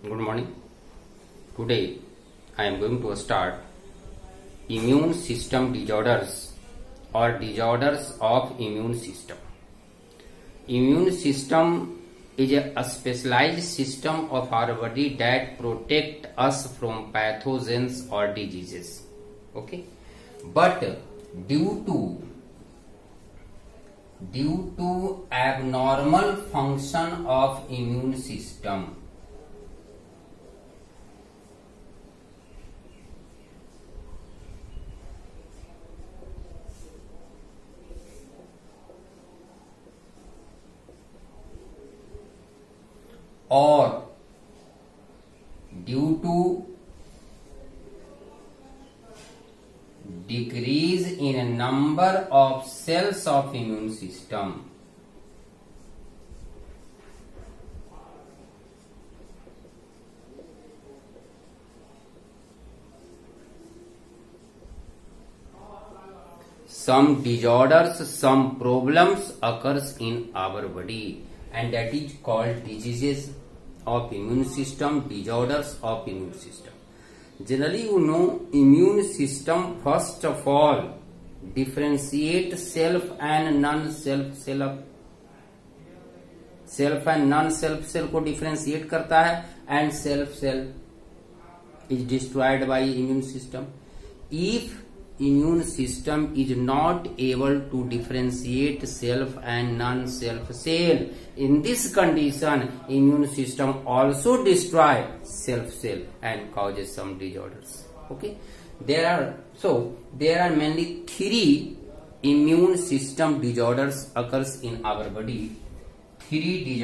Good morning. Today I am going to start immune system disorders or disorders of immune system. Immune system is a specialized system of our body that protect us from pathogens or diseases. Okay, but due to abnormal function of immune system, or due to decrease in a number of cells of immune system, some disorders, some problems occurs in our body, and that is called diseases of immune system, disorders of immune system. Generally, you know, immune system first of all differentiate self and non-self cell को differentiate करता है, and self cell is destroyed by immune system. If immune system is not able to differentiate self and non-self cell, in this condition immune system also destroy self cell and causes some disorders. Okay, there are mainly three immune system disorders occurs in our body. Three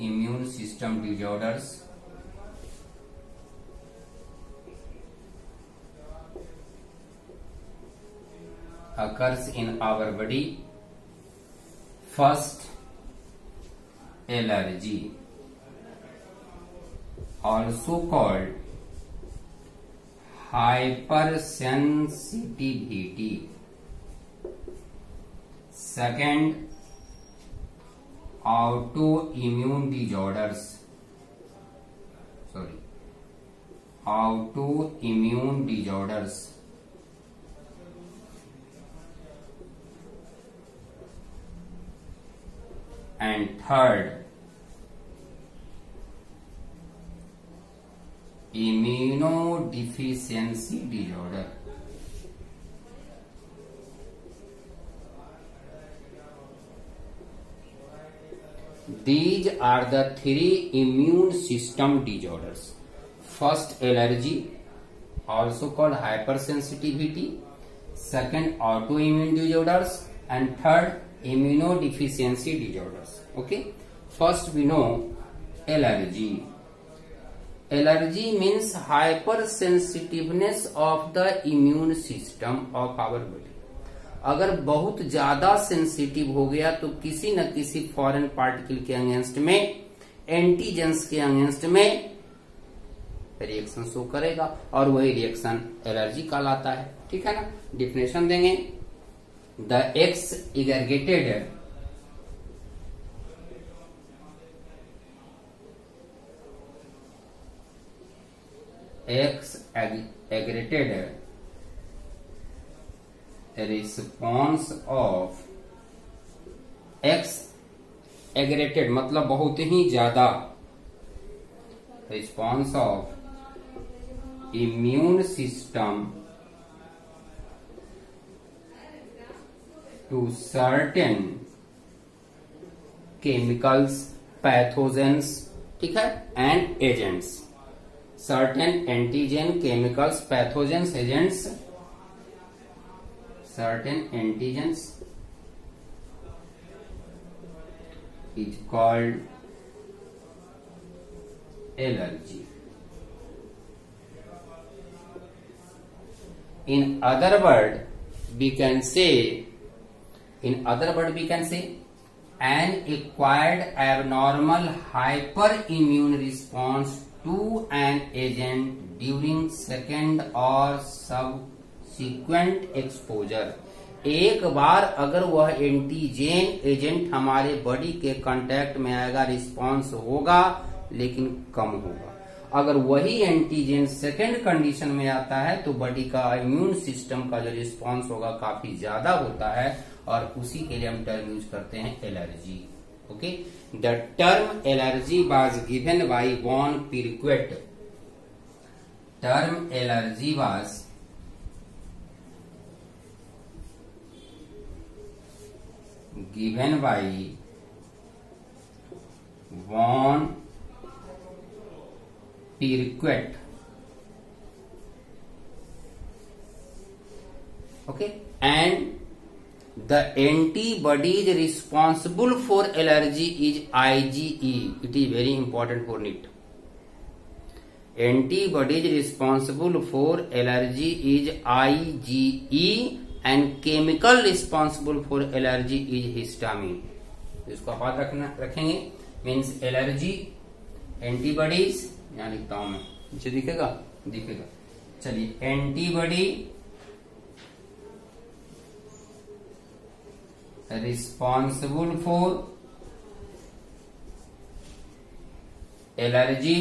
immune system disorders occurs in our body. First, allergy, also called hypersensitivity. Second, autoimmune disorders. And third, immunodeficiency disorder. These are the three immune system disorders. First, allergy, also called hypersensitivity. Second, autoimmune disorders. And third, immunodeficiency disorders. Okay, first we know allergy. Allergy means hypersensitiveness of the immune system of our body. अगर बहुत ज्यादा sensitive हो गया तो किसी न किसी foreign particle के अगेंस्ट में, एंटीजेंस के अगेंस्ट में रिएक्शन शो करेगा और वही रिएक्शन एलर्जी कहलाता है. ठीक है ना. डिफिनेशन देंगे. The X-aggregated response of X-aggregated मतलब बहुत ही ज्यादा response of immune system to certain chemicals, pathogens, ठीक है, and agents. Certain antigen, chemicals, pathogens, agents. Certain antigens is called allergy. In other word, we can say an acquired abnormal hyperimmune response to an agent during second or subsequent exposure. एक बार अगर वह antigen agent हमारे body के contact में आएगा, response होगा, लेकिन कम होगा। अगर वही एंटीजन सेकेंड कंडीशन में आता है तो बॉडी का इम्यून सिस्टम का जो रिस्पॉन्स होगा काफी ज्यादा होता है, और उसी के लिए हम टर्म यूज करते हैं allergy. Okay, the term allergy was given by von Pirquet. Term allergy was given by von Pirquet. Okay, and the antibodies responsible for allergy is IgE. It is very important for NEET. Antibodies responsible for allergy is IgE and chemical responsible for allergy is histamine. इसको आप रखेंगे, means allergy, antibodies, यहां लिखता हूं मैं, नीचे दिखेगा, दिखेगा। चलिए, antibody responsible for allergy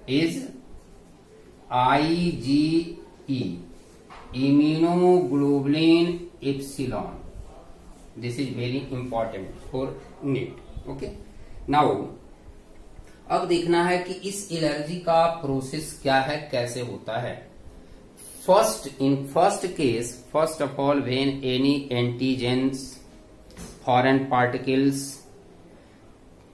is IgE, immunoglobulin epsilon. This is very important for NEET. Okay. Now, अब देखना है कि इस एलर्जी का प्रोसेस क्या है, कैसे होता है। In first case, first of all, when any antigens, foreign particles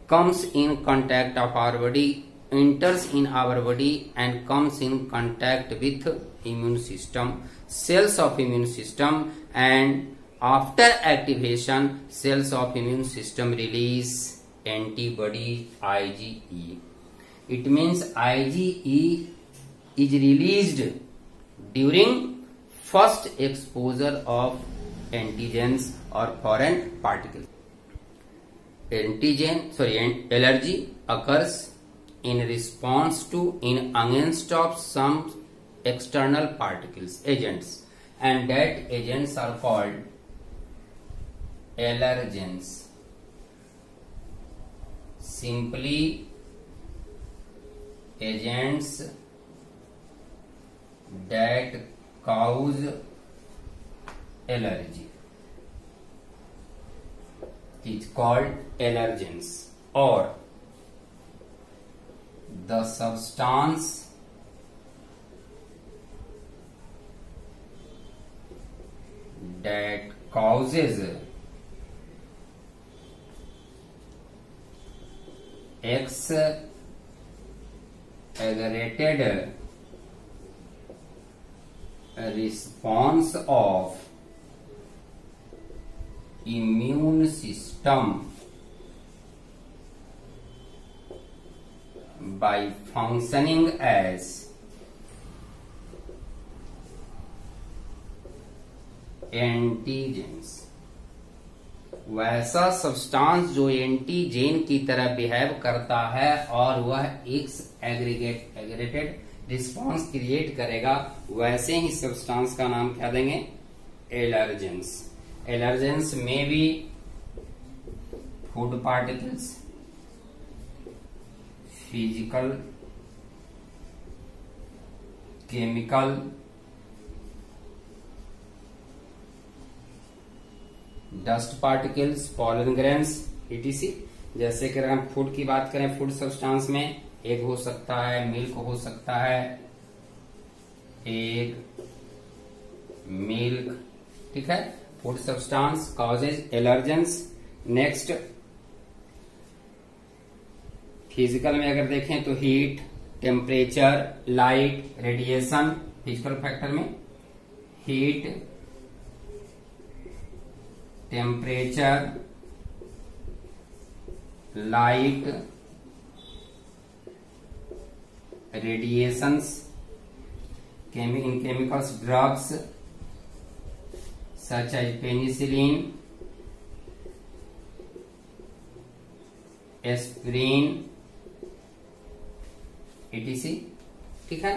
comes in contact of our body, enters in our body and comes in contact with immune system, cells of immune system, and after activation cells of immune system release antibody IgE. It means IgE is released during first exposure of antigens or foreign particles. Allergy occurs in response to, in against of some external particles, agents, and that agents are called allergens. Simply, agents that cause allergy is called allergens, or the substance that causes exaggerated response of immune system by functioning as antigens. वैसा substance जो antigen की तरह behave करता है और वह aggregated response create करेगा, वैसे ही सब्सटेंस का नाम क्या देंगे, एलर्जेंस। एलर्जेंस में भी food particles, physical, chemical, dust particles, pollen grains, etc। जैसे कि अगर हम फूड की बात करें, फूड सब्सटेंस में एग हो सकता है, मिल्क हो सकता है, एग, मिल्क, ठीक है, food substance causes allergens. Next, physical में अगर देखें तो heat, temperature, light, radiation. Physical factor में हीट, टेम्परेचर, लाइट, रेडिएशंस। इन chemicals, drugs such as penicillin, aspirin, etc। ठीक है,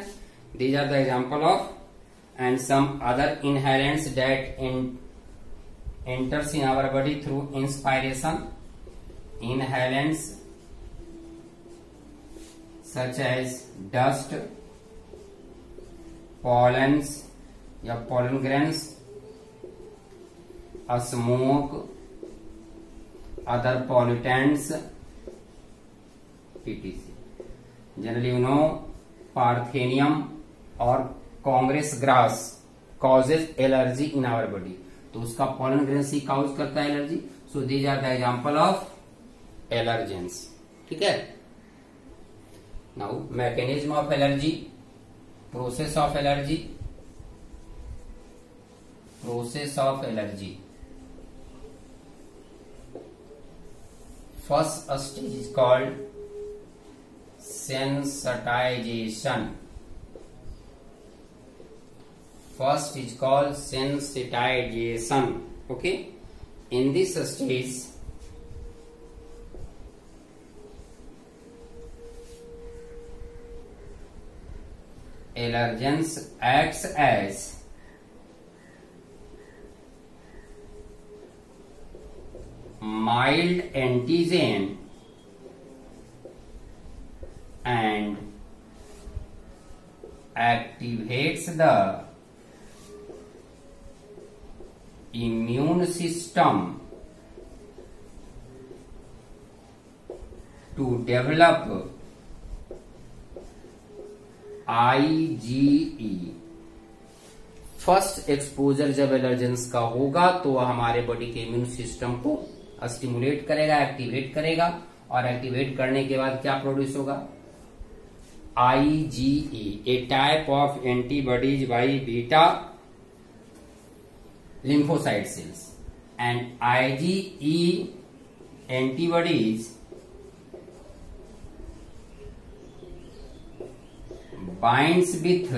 these are the example of, and some other inhalants that enters in our body through inspiration, inhalants such as dust, pollens या pollen grains, smoke, other pollutants, etc. Generally, you know, Parthenium or Congress grass causes allergy in our body. तो उसका pollen grains ही cause करता है allergy. So these are the example of allergens. ठीक है. Now mechanism of allergy, process of allergy. Process of allergy. First stage is called sensitization. First is called sensitization. Okay. In this stage, allergens acts as mild antigen and activates the immune system to develop IgE. First exposure जब allergens का होगा तो वह हमारे body के immune system को stimulate करेगा, activate करेगा, और एक्टिवेट करने के बाद क्या प्रोड्यूस होगा? IgE, A type of antibodies by beta lymphocyte cells, and IgE antibodies binds with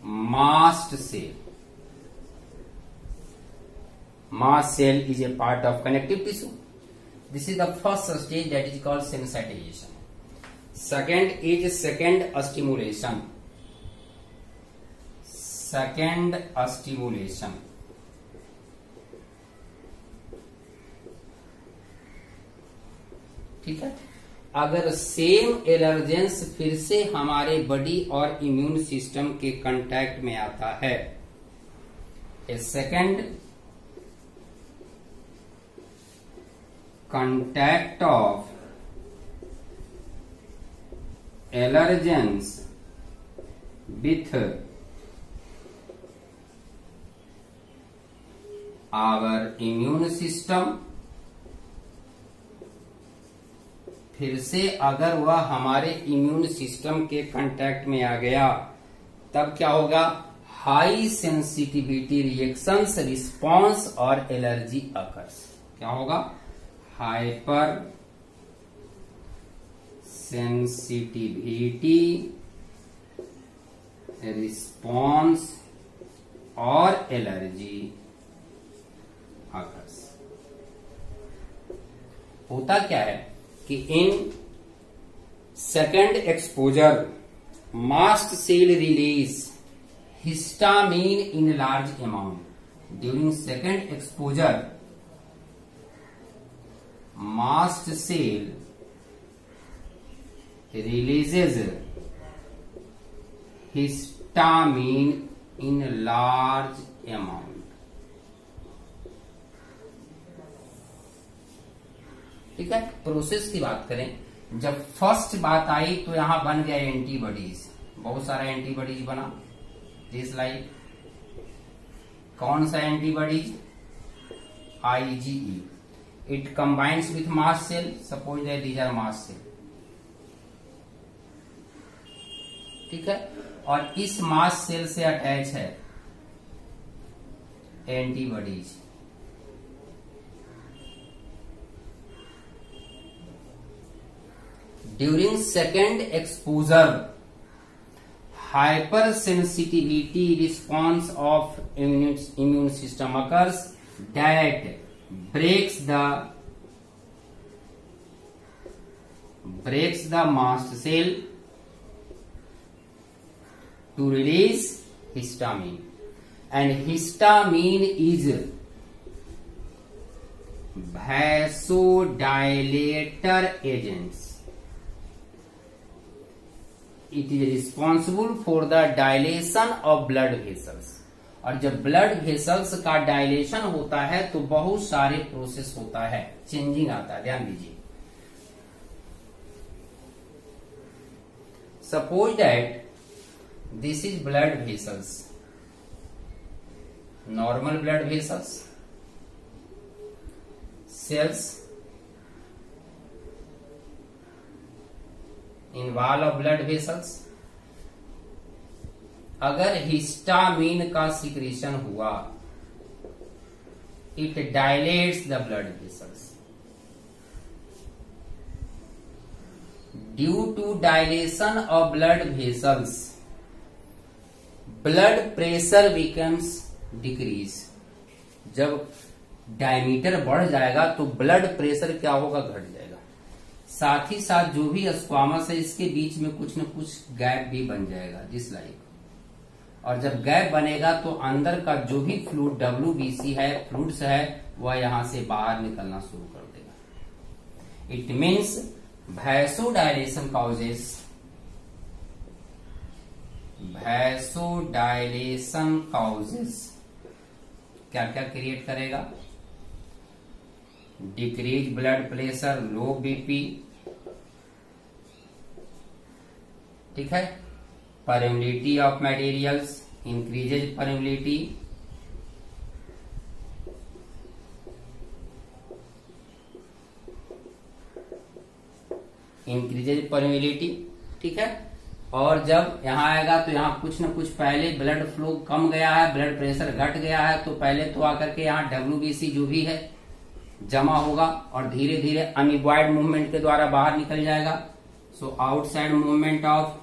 mast cell. Mast cell is a part of connective tissue. This is the first stage, that is called sensitization. Second is second stimulation. Second stimulation. ठीक है. अगर same allergens फिर से हमारे body और immune system के contact में आता है, ए second contact of allergens with our immune system, फिर से अगर वह हमारे इम्यून सिस्टम के कांटेक्ट में आ गया तब क्या होगा? हाई सेंसिटिविटी रिएक्शंस, रिस्पॉन्स और एलर्जी अकर्स. क्या होगा? हाइपर सेंसिटिविटी रिस्पॉन्स और एलर्जी अकर्स. होता क्या है कि in second exposure mast cell release histamine in large amount. During second exposure mast cell releases histamine in large amount. ठीक है. प्रोसेस की बात करें, जब फर्स्ट बात आई तो यहां बन गया एंटीबॉडीज, बहुत सारा एंटीबॉडीज बना. दिस लाइक कौन सा antibodies? IgE. It combines with mast cell. Suppose that these are mast cell. ठीक है. और इस मास्ट सेल से अटैच है antibodies. During second exposure hyper sensitivity response of immune system occurs that breaks the mast cell to release histamine, and histamine is vasodilator agents. It is responsible for the dilation of blood vessels. और जब blood vessels का dilation होता है तो बहुत सारे process होता है, चेंजिंग आता है, ध्यान दीजिए. Suppose that this is blood vessels, normal blood vessels, cells in wall of blood vessels. अगर हिस्टामिन का सिक्रीशन हुआ, it dilates the blood vessels. Due to dilation of blood vessels, blood pressure becomes decrease. जब diameter बढ़ जाएगा तो blood pressure क्या होगा, घट जाएगा. साथ ही साथ जो भी स्क्वामस है इसके बीच में कुछ न कुछ गैप भी बन जाएगा, जिस लाइक. और जब गैप बनेगा तो अंदर का जो भी फ्लूइड WBC है, फ्लूइड्स है, वह यहां से बाहर निकलना शुरू कर देगा. इट मीन्स वैसोडायलेशन कॉजेस क्या क्या क्रिएट करेगा, डिक्रीज ब्लड प्रेशर, लो BP, ठीक है. Permeability of materials, increases permeability, ठीक है. और जब यहाँ आएगा तो यहाँ कुछ न कुछ पहले ब्लड फ्लो कम गया है, ब्लड प्रेशर घट गया है, तो पहले तो आकर के यहाँ WBC जो भी है जमा होगा और धीरे धीरे अमीबॉइड मूवमेंट के द्वारा बाहर निकल जाएगा. So outside movement of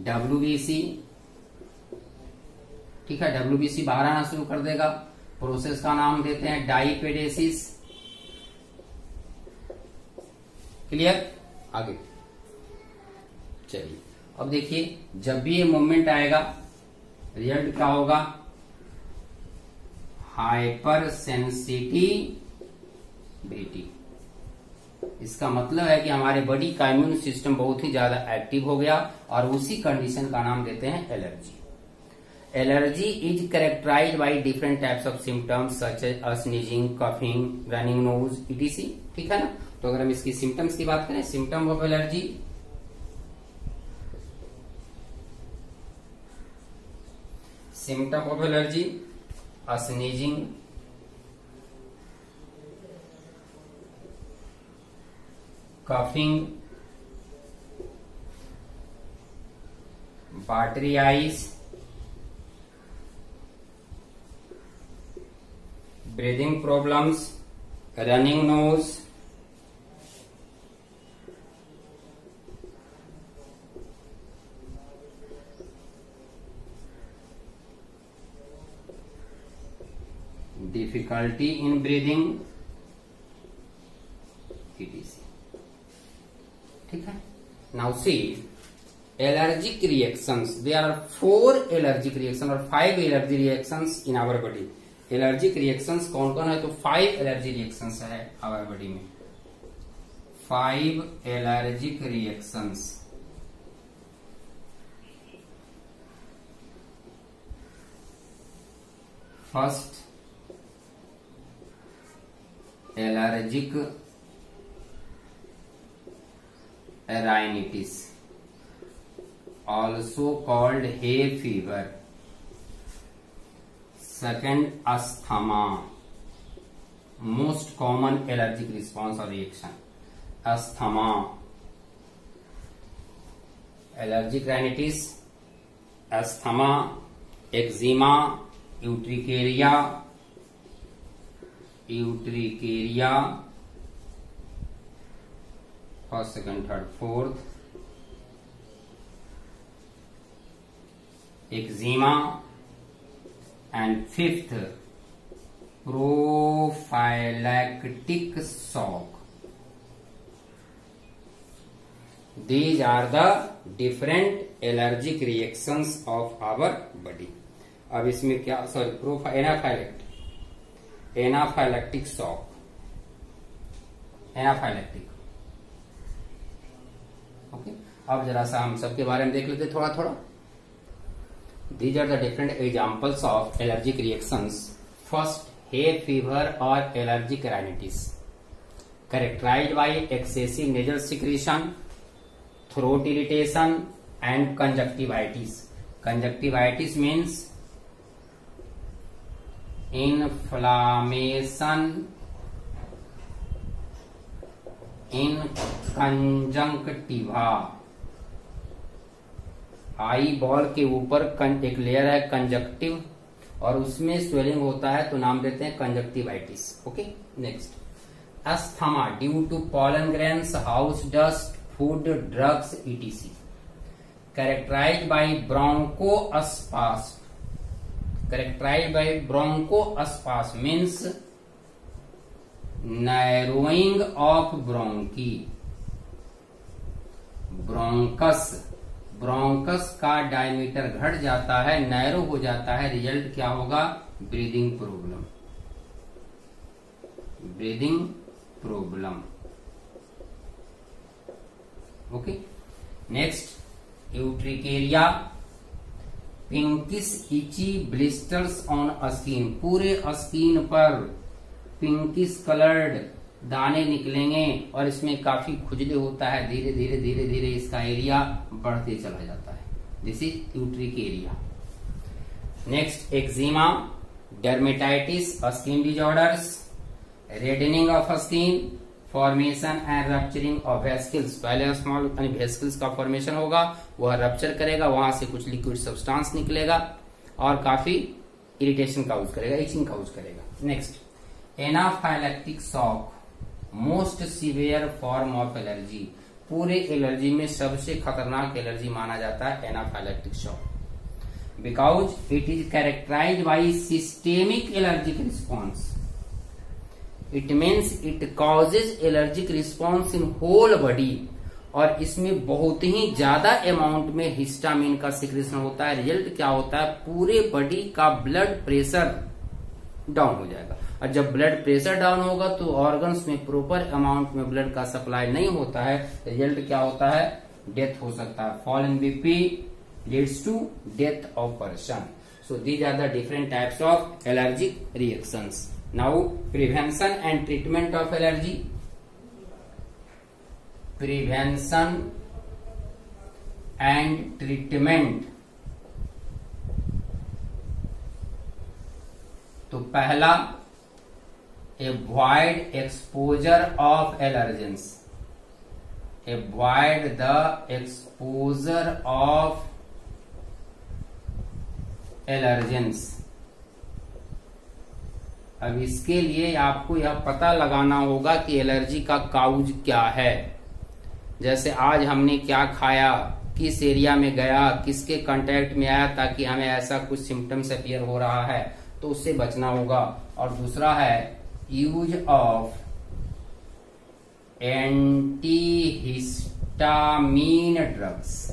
WBC, ठीक है. WBC बाहर आना शुरू कर देगा. प्रोसेस का नाम देते हैं डाइपेडेसिस. क्लियर. आगे चलिए, अब देखिए जब भी ये मूवमेंट आएगा रिजल्ट क्या होगा, हाइपर सेंसिटिविटी. इसका मतलब है कि हमारे बॉडी का इम्यून सिस्टम बहुत ही ज्यादा एक्टिव हो गया और उसी कंडीशन का नाम देते हैं allergy. Allergy is characterized by different types of symptoms such as sneezing, coughing, running nose etc. ठीक है ना. तो अगर हम इसकी सिम्टम्स की बात करें, symptom of allergy, sneezing, coughing, watery eyes, breathing problems, running nose, difficulty in breathing etc. ठीक है. Now see allergic reactions. There are 4 allergic reactions or 5 allergic reactions in our body. Allergic reactions कौन कौन है, तो 5 allergic reactions है our body में. 5 allergic reactions. First, allergic rhinitis, also called hay fever. Second, asthma, most common allergic response or reaction. Asthma, allergic rhinitis, asthma, eczema, urticaria, first, second, third, fourth, eczema, and fifth, prophylactic shock. These are the different allergic reactions of our body. अब इसमें क्या, sorry, anaphylactic shock, anaphylactic. Okay, अब जरा सा हम सबके बारे में देख लेते थोड़ा थोड़ा। These are the different examples of allergic reactions. First, hay fever or allergic rhinitis, characterized by excessive nasal secretion, throat irritation, and conjunctivitis. Conjunctivitis means inflammation in conjunctiva. Eye ball के ऊपर एक लेयर है conjunctive, और उसमें swelling होता है तो नाम देते हैं conjunctivitis. Okay, next, asthma due to pollen grains, house dust, food, drugs, etc, characterised by bronchospasm. Characterised by bronchospasm means narrowing of bronchi. Bronchus का डायमीटर घट जाता है, नैरो हो जाता है, रिजल्ट क्या होगा, breathing problem, breathing problem. Okay, next, urticaria, pinkish itchy blisters on skin, पूरे स्किन पर पिंकिश कलर्ड दाने निकलेंगे और इसमें काफी खुजली होता है, धीरे धीरे धीरे धीरे इसका एरिया बढ़ते चला जाता है। This is urticaria. Next, eczema, dermatitis, skin disorders, reddening of skin, formation and rupturing of vesicles. पहले स्मॉल वेस्किल्स का फॉर्मेशन होगा, वह रप्चर करेगा, वहां से कुछ लिक्विड सब्सटेंस निकलेगा और काफी इरिटेशन काउज करेगा, इचिंग काउज करेगा। Next, anaphylactic shock, most severe form of allergy, पूरे एलर्जी में सबसे खतरनाक एलर्जी माना जाता है anaphylactic shock, because it is characterized by systemic allergic response. It means it causes allergic response in whole body, और इसमें बहुत ही ज्यादा अमाउंट में हिस्टामिन का सिक्रेशन होता है। रिजल्ट क्या होता है, पूरे बॉडी का ब्लड प्रेशर डाउन हो जाएगा, और जब ब्लड प्रेशर डाउन होगा तो ऑर्गन्स में प्रॉपर अमाउंट में ब्लड का सप्लाई नहीं होता है, रिजल्ट क्या होता है, डेथ हो सकता है। Fall in BP leads to death of person. So these are the different types of allergic reactions. Now prevention and treatment of allergy. Prevention and treatment. तो पहला, avoid exposure of allergens, avoid the exposure of allergens। अब इसके लिए आपको यह पता लगाना होगा कि एलर्जी का काउज क्या है। जैसे आज हमने क्या खाया, किस एरिया में गया, किसके कांटेक्ट में आया, ताकि हमें ऐसा कुछ सिम्टम्स अपीयर हो रहा है तो उससे बचना होगा। और दूसरा है यूज ऑफ एंटीहिस्टामीन ड्रग्स,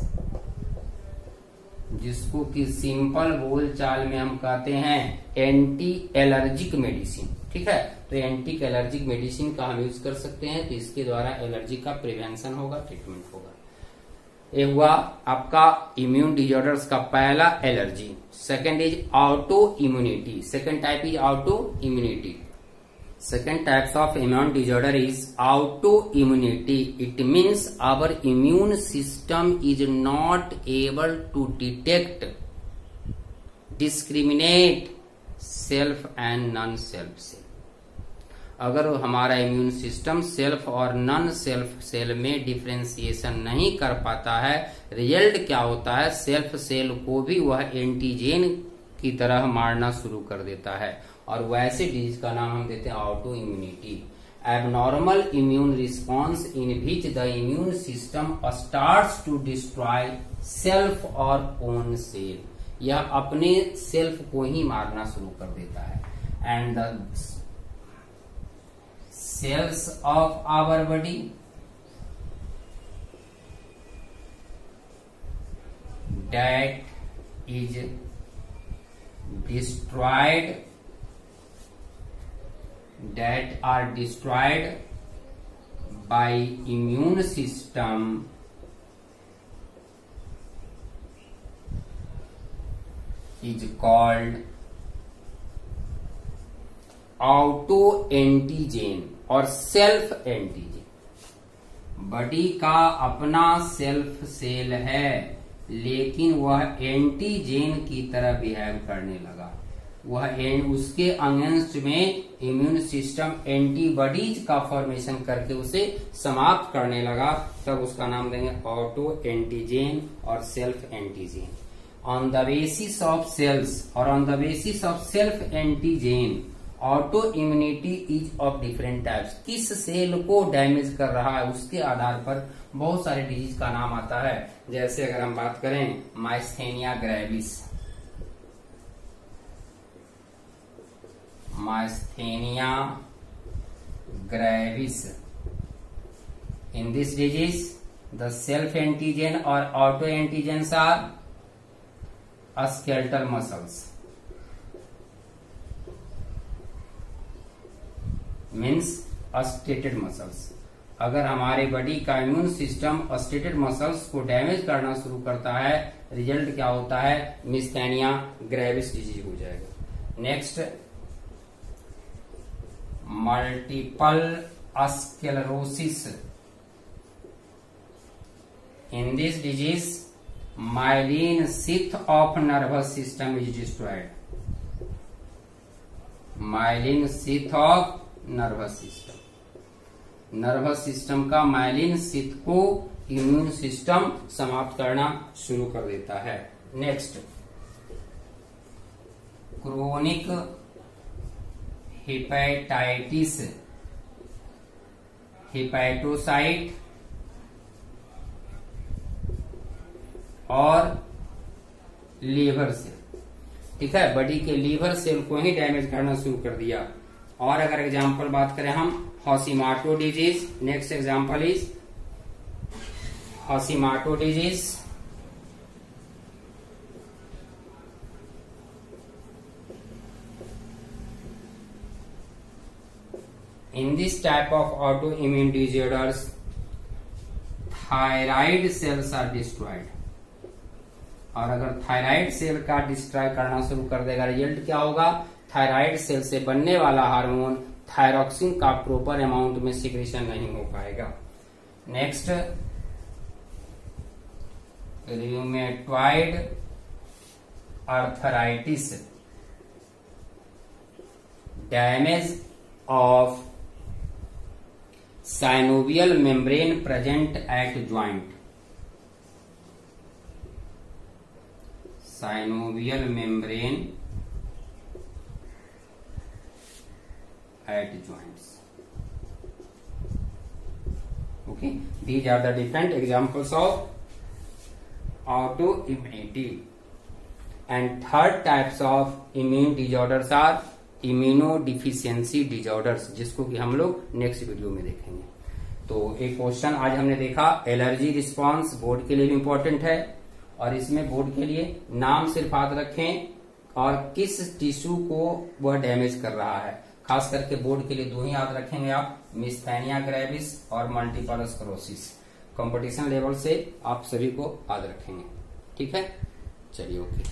जिसको कि सिंपल बोल चाल में हम कहते हैं एंटी एलर्जिक मेडिसिन। ठीक है, तो एंटी एलर्जिक मेडिसिन का हम यूज कर सकते हैं, तो इसके द्वारा एलर्जी का प्रिवेंशन होगा, ट्रीटमेंट होगा। ये हुआ आपका इम्यून डिजॉर्डर्स का पहला allergy. Second is auto immunity. Second type is auto immunity. Second types of immune disorder is autoimmunity. It means our immune system is not able to detect, discriminate self and non-self cell. अगर हमारा immune system self और non self cell में differentiation नहीं कर पाता है, result क्या होता है, सेल्फ सेल को भी वह एंटीजेन की तरह मारना शुरू कर देता है, और वैसे डिजीज का नाम हम देते हैं autoimmunity. Abnormal immune response in which the immune system starts to destroy self और ओन सेल, यह अपने सेल्फ को ही मारना शुरू कर देता है। And the cells of our body, that is destroyed, that are destroyed by immune system is called auto antigen और सेल्फ एंटीजेन। बॉडी का अपना सेल्फ सेल है, लेकिन वह एंटीजेन की तरह बिहेव करने लगा। वह उसके अगेंस्ट में इम्यून सिस्टम एंटीबॉडीज का फॉर्मेशन करके उसे समाप्त करने लगा, तब उसका नाम देंगे ऑटो एंटीजेन और self antigen. On the basis of cells और on the basis of self antigen auto immunity is of different types. किस सेल को डैमेज कर रहा है उसके आधार पर बहुत सारे डिजीज का नाम आता है। जैसे अगर हम बात करें myasthenia gravis, myasthenia gravis, in this disease the self antigen और auto antigens are skeletal muscles, means striated muscles. अगर हमारे बॉडी का इम्यून सिस्टम अस्टेटेड मसल्स को डैमेज करना शुरू करता है, रिजल्ट क्या होता है? मिस्थेनिया ग्रेविस डिजीज हो जाएगा। Next, multiple sclerosis. In this disease myelin sheath of nervous system is destroyed. Myelin sheath of nervous system, nervous system का माइलिन शीथ को इम्यून सिस्टम समाप्त करना शुरू कर देता है। नेक्स्ट, क्रोनिक हेपेटाइटिस, हेपेटोसाइट और लीवर सेल। ठीक है, बॉडी के लीवर सेल को ही डैमेज करना शुरू कर दिया। और अगर एग्जाम्पल बात करें हम Hashimoto disease, next example is Hashimoto disease. In this type of auto immune disorders thyroid cells are destroyed. और अगर थायराइड सेल का डिस्ट्रॉय करना शुरू कर देगा, रिजल्ट क्या होगा? थायराइड सेल से बनने वाला हार्मोन थायरॉक्सिन का प्रॉपर अमाउंट में सिक्रेशन नहीं हो पाएगा। Next, rheumatoid arthritis, damage of synovial membrane present at joint, synovial membrane at joints. Okay, these are the different examples of autoimmunity. And third types of immune disorders are immunodeficiency disorders, जिसको कि हम लोग next video में देखेंगे। तो एक question आज हमने देखा, एलर्जी रिस्पॉन्स बोर्ड के लिए भी इंपॉर्टेंट है, और इसमें बोर्ड के लिए नाम सिर्फ याद रखें और किस टिश्यू को वह डैमेज कर रहा है। खास करके बोर्ड के लिए दो ही याद रखेंगे आप, मिस्थेनिया ग्रेविस और मल्टीपल स्क्लेरोसिस। कंपटीशन लेवल से आप सभी को याद रखेंगे। ठीक है, चलिए ओके।